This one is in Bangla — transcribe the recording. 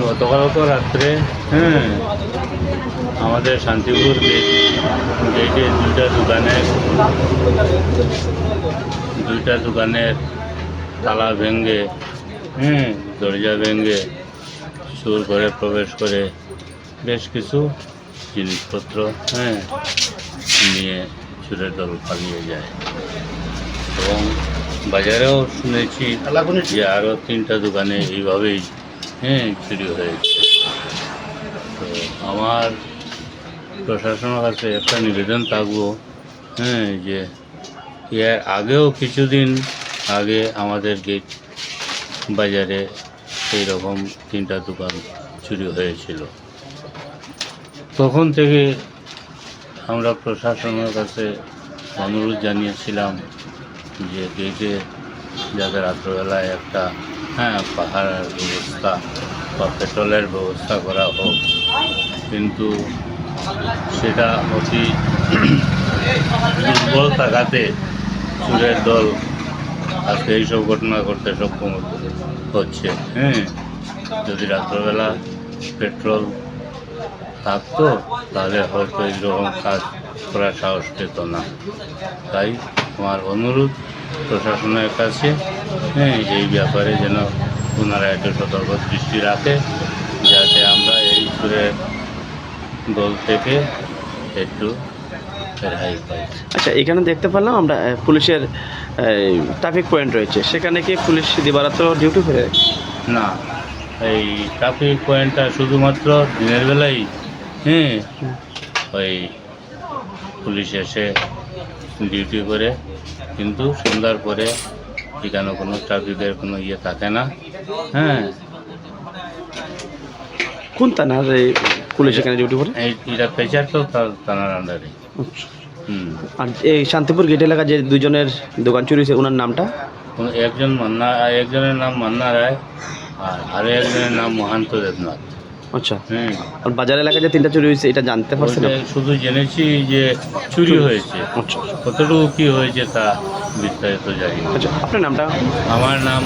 গতকালকে রাত্রে হ্যাঁ আমাদের শান্তিপুর গেটে দুইটা দোকানের তালা ভেঙে দরজা ভেঙে চোর ঘরে প্রবেশ করে বেশ কিছু জিনিসপত্র নিয়ে চোরের দল পালিয়ে যায়। এবং বাজারেও শুনেছি যে আরও 3টা দোকানে এইভাবেই চুরি হয়েছে। তো আমার প্রশাসনের কাছে একটা নিবেদন থাকবো যে এর আগেও কিছুদিন আগে আমাদের গেট বাজারে এই রকম 3টা দোকান চুরি হয়েছিল। তখন থেকে আমরা প্রশাসনের কাছে অনুরোধ জানিয়েছিলাম যে গেটে যাতে রাত্রবেলায় একটা পাহাড়ের ব্যবস্থা বা পেট্রোলের ব্যবস্থা করা হোক, কিন্তু সেটা অতি দুর্বল থাকাতে চোরের দল আজকে এইসব ঘটনা করতে সক্ষম হচ্ছে। যদি রাত্রবেলা পেট্রোল থাকতো তাহলে হয়তো এইরকম কাজ করার সাহস পেত না। তাই আমার অনুরোধ প্রশাসনের কাছে এই ব্যাপারে যেন ওনারা একটু সতর্ক দৃষ্টি রাখে, যাতে আমরা এই চোরের দল থেকে একটু রেহাই পাই। আচ্ছা, এখানে দেখতে পেলাম আমরা পুলিশের ট্রাফিক পয়েন্ট রয়েছে, সেখানে কি পুলিশ দিবারাত্র ডিউটি করে? না, এই ট্রাফিক পয়েন্টটা শুধুমাত্র দিনের বেলায় ওই পুলিশ এসে ডিউটি করে, কিন্তু সন্ধ্যার পরে এখানে কোনো ট্রাফিকের কোনো ইয়ে থাকে না। কোন থানার পুলিশ এখানে ডিউটি করে? এটা পেচার তো থানার আন্ডারে। আর এই শান্তিপুর গেট এলাকা যে দুজনের দোকান চুরি হয়েছে, ওনার নামটা? একজনের নাম মান্না রায় আর আরও একজনের নাম মহান্ত দেবনাথ। আচ্ছা, আর বাজার এলাকায় যে 3টা চুরি হয়েছে এটা জানতে পারছেন? শুধু জেনেছি যে চুরি হয়েছে, আচ্ছা, কতটুকু কী হয়েছে তা বিস্তারিত জানি। আচ্ছা, আপনার নামটা? আমার নাম